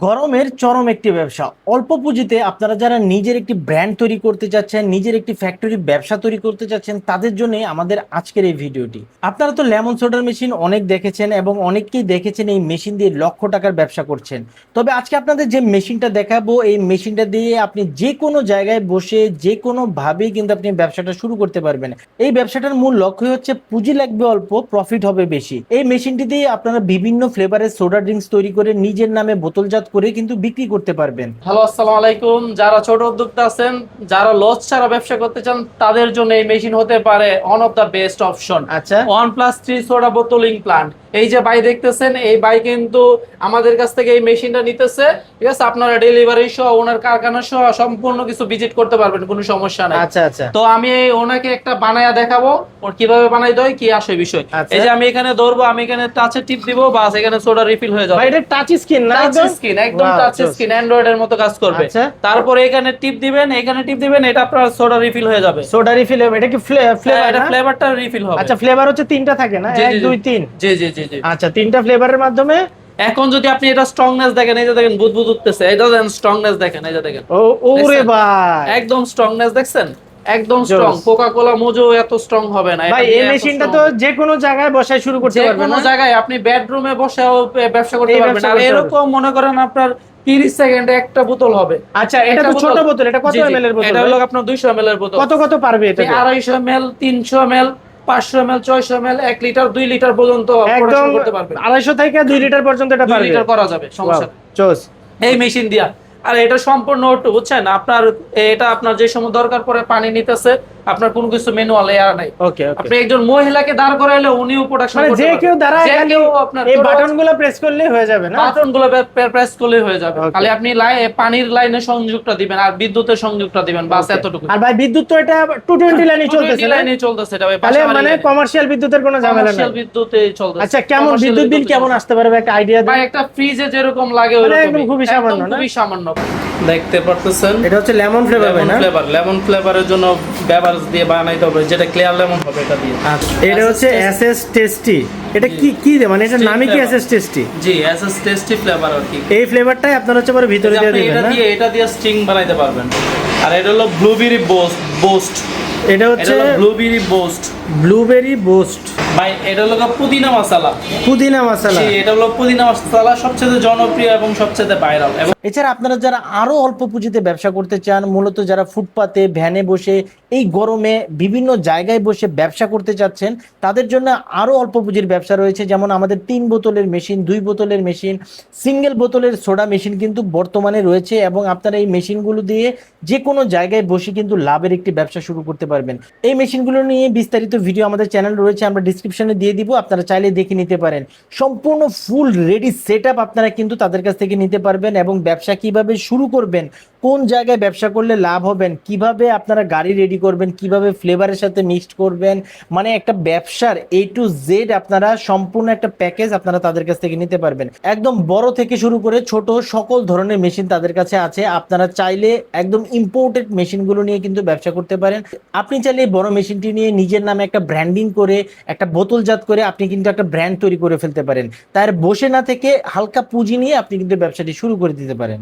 গরমের চরম একটি ব্যবসা। অল্প পুঁজিতে আপনারা যারা নিজের একটি ব্র্যান্ড তৈরি করতে চাচ্ছেন, নিজের একটি ফ্যাক্টরি ব্যবসা তৈরি করতে চাচ্ছেন, তাদের জন্য আমাদের আজকের এই ভিডিওটি। আপনারা তো লেমন সোডার মেশিন অনেক দেখেছেন এবং অনেককেই দেখেছেন এই মেশিন দিয়ে লক্ষ টাকার ব্যবসা করছেন। তবে আজকে আপনাদের যে মেশিনটা দেখাবো, এই মেশিনটা দিয়ে আপনি যে কোনো জায়গায় বসে যে কোনোভাবেই কিন্তু আপনি ব্যবসাটা শুরু করতে পারবেন। এই ব্যবসাটার মূল লক্ষ্য হচ্ছে পুঁজি লাগবে অল্প, প্রফিট হবে বেশি। এই মেশিনটি দিয়ে আপনারা বিভিন্ন ফ্লেভারের সোডা ড্রিঙ্কস তৈরি করে নিজের নামে বোতলজাত করে কিন্তু বিক্রি করতে পারবেন। হ্যালো, আসসালামু আলাইকুম। যারা ছোট উদ্যোক্তা আছেন, যারা লস ছাড়া ব্যবসা করতে চান, তাদের জন্য এই মেশিন হতে পারে one of the best option. আচ্ছা, 1+3 সোডা বোতলিং প্লান্ট। এই যে ভাই দেখতেছেন, এই ভাই কিন্তু আমাদের কাছ থেকে এই মেশিনটা নিতেছে। ঠিক আছে, আপনারা ডেলিভারি সহ ওনার কারখানা সহ সম্পূর্ণ কিছু ভিজিট করতে পারবেন, কোনো সমস্যা নাই। আচ্ছা আচ্ছা। তো আমি ওনাকে একটা বানায়া দেখাবো, ওর কিভাবে বানাই দেয় কি আসে বিষয়। আচ্ছা। এই যে আমি এখানে ধরবো, আমি এখানে টাচে টিপ দিব, বাস এখানে সোডা রিফিল হয়ে যাবে। ভাই এটা টাচ স্ক্রিন না? টাচ স্ক্রিন, একদম টাচ স্ক্রিন, অ্যান্ড্রয়েড এর মতো কাজ করবে। আচ্ছা। তারপরে এখানে টিপ দিবেন, এখানে টিপ দিবেন, এটা আপনার সোডা রিফিল হয়ে যাবে। সোডা রিফিল হবে? এটা কি ফ্লেভার এটা না? ফ্লেভারটা রিফিল হবে। আচ্ছা, ফ্লেভার হচ্ছে তিনটা থাকে না? জি, 1 জি, 2 3। জি জি জি জি। আচ্ছা, তিনটা ফ্লেভারের মাধ্যমে। এখন যদি আপনি এটা স্ট্রংনেস দেখেন, এই যে দেখেন বুদবুদ উঠতেছে, এটা দেখেন স্ট্রংনেস দেখেন, এই যে দেখেন। ও ওরে দেখছেন? ভাই, একদম স্ট্রংনেস দেখছেন, একদম জোস। স্ট্রং। কোকা কোলা মোজো এত স্ট্রং হবে না। ভাই এটা দিয়ে এই এত মেশিনটা strong তো হবে। যে কোনো জায়গায় বসায় শুরু করতে যে পারবেন কোনো না? জায়গায় আপনি বেডরুমে বসেও ব্যবসা করতে এই পারবেন। ব্যবসা আর করতে এরকম মনে করেন আপনার 30 সেকেন্ডে একটা বোতল হবে। আচ্ছা, এটা একটা তো ছোট বোতল, এটা কত জি, জি। এমএল এর বোতল? এটা ভাই? হলো আপনার 200 ml এর বোতল। কত কত পারবে এটা? 250 ml, 300 ml, 500 ml, 600 ml, 1 litre, 2 litre পর্যন্ত একদম প্রোডাকশন করতে পারবেন। 250 থেকে 2 লিটার পর্যন্ত এটা 2 পারবে? লিটার করা যাবে, সমস্যা নেই চোস। এই মেশিন দিয়া। আর এটা সম্পূর্ণ অটো, বুঝছেন? আপনার এটা আপনার যে সময় দরকার পড়ে পানি নিতেছে, আপনার কোনো কিছু ম্যানুয়াল এয়ার নাই। ওকে ওকে। আপনি একজন মহিলাকে দাঁড় করাইলে উনিও প্রোডাকশন মানে করতে যে পারবে। কেউ দাঁড়ায় যে খালি কেউ আপনার এই বাটনগুলো প্রেস করলেই হয়ে যাবে না? বাটনগুলো প্রেস করলেই হয়ে যাবে। Okay. খালি আপনি পানির লাইনে সংযোগটা দিবেন আর বিদ্যুতের সংযোগটা দিবেন, বাস Okay. এতটুকু। আর ভাই বিদ্যুৎ তো এটা 220 লাইনে চলতেছে না? লাইনে চলতেছে এটা ভাই, তাহলে বাসাবাড়ি মানে লাইনে। কমার্শিয়াল বিদ্যুতের কোনো ঝামেলা নাই? কমার্শিয়াল বিদ্যুতে চলতেছে। আচ্ছা, কেমন Commercial বিদ্যুৎ বিল বিদ্যুতে কেমন চলতেছে। আসতে পারে ভাই, একটা আইডিয়া ভাই দেন? একটা ফ্রিজে যেরকম লাগে মানে ওরকমই। একদম খুবই সামান্য না? খুবই সামান্য। দেখতে পারতেছেন, এটা হচ্ছে লেমন ফ্লেভার ভাই না? লেমন ফ্লেভারের জন্য বেভারেজ দিয়ে বানাইতে হবে, যেটা ক্লিয়ার লেমন হবে এটা দিয়ে। আচ্ছা, এটা হচ্ছে এসএস টেস্টি। এটা কি কি মানে এটার Steam নামই কি flavor। এসএস টেস্টি? জি, এসএস টেস্টি ফ্লেভার আর কি। এই ফ্লেভারটাই আপনারা হচ্ছে পরে ভিতরে দিয়ে আপনি দিবেন না? এটা দিয়ে স্টিং বানাইতে পারবেন। আর এটা হলো ব্লুবেরি বোস্ট। এটা এটা হচ্ছে হলো ব্লুবেরি বোস্ট। Blueberry boost. ভাই এটা হলো পুদিনা মশলা। পুদিনা মশলা। জি, এটা হলো পুদিনা মশলা, সবচেয়ে জনপ্রিয় এবং সবচেয়ে ভাইরাল। এবং এছাড়া আপনারা যারা আরো অল্প পুঁজিতে ব্যবসা করতে চান, মূলত যারা ফুটপাতে ভ্যানে বসে এই গরমে বিভিন্ন জায়গায় বসে ব্যবসা করতে চাচ্ছেন, তাদের জন্য আরো অল্প পুঁজির ব্যবসা রয়েছে। যেমন আমাদের 3 বোতলের মেশিন, 2 বোতলের মেশিন, সিঙ্গেল বোতলের সোডা মেশিন কিন্তু বর্তমানে রয়েছে এবং আপনারা এই মেশিনগুলো দিয়ে যে কোনো জায়গায় বসে কিন্তু লাভের একটি ব্যবসা শুরু করতে পারবেন। এই মেশিনগুলো নিয়ে বিস্তারিত ভিডিও আমাদের চ্যানেল রয়েছে, আমরা ডিসক্রিপশনে দিয়ে দিব, আপনারা চাইলে দেখে নিতে পারেন। সম্পূর্ণ ফুল রেডি সেটআপ আপনারা কিন্তু তাদের কাছ থেকে নিতে পারবেন এবং ব্যবসা কিভাবে শুরু করবেন, কোন জায়গায় ব্যবসা করলে লাভ হবেন, কিভাবে আপনারা গাড়ি রেডি করবেন, কিভাবে ফ্লেভারের সাথে মিক্সড করবেন, মানে একটা ব্যবসার A to Z আপনারা সম্পূর্ণ একটা প্যাকেজ আপনারা তাদের কাছ থেকে নিতে পারবেন। একদম বড় থেকে শুরু করে ছোট সকল ধরনের মেশিন তাদের কাছে আছে। আপনারা চাইলে একদম ইম্পোর্টেড মেশিনগুলো নিয়ে কিন্তু ব্যবসা করতে পারেন। আপনি চাইলে এই বড় মেশিনটি নিয়ে নিজের নামে একটা ব্র্যান্ডিং করে, একটা বোতলজাত করে আপনি কিন্তু একটা ব্র্যান্ড তৈরি করে ফেলতে পারেন। তার বসে না থেকে হালকা পুঁজি নিয়ে আপনি কিন্তু ব্যবসাটি শুরু করে দিতে পারেন।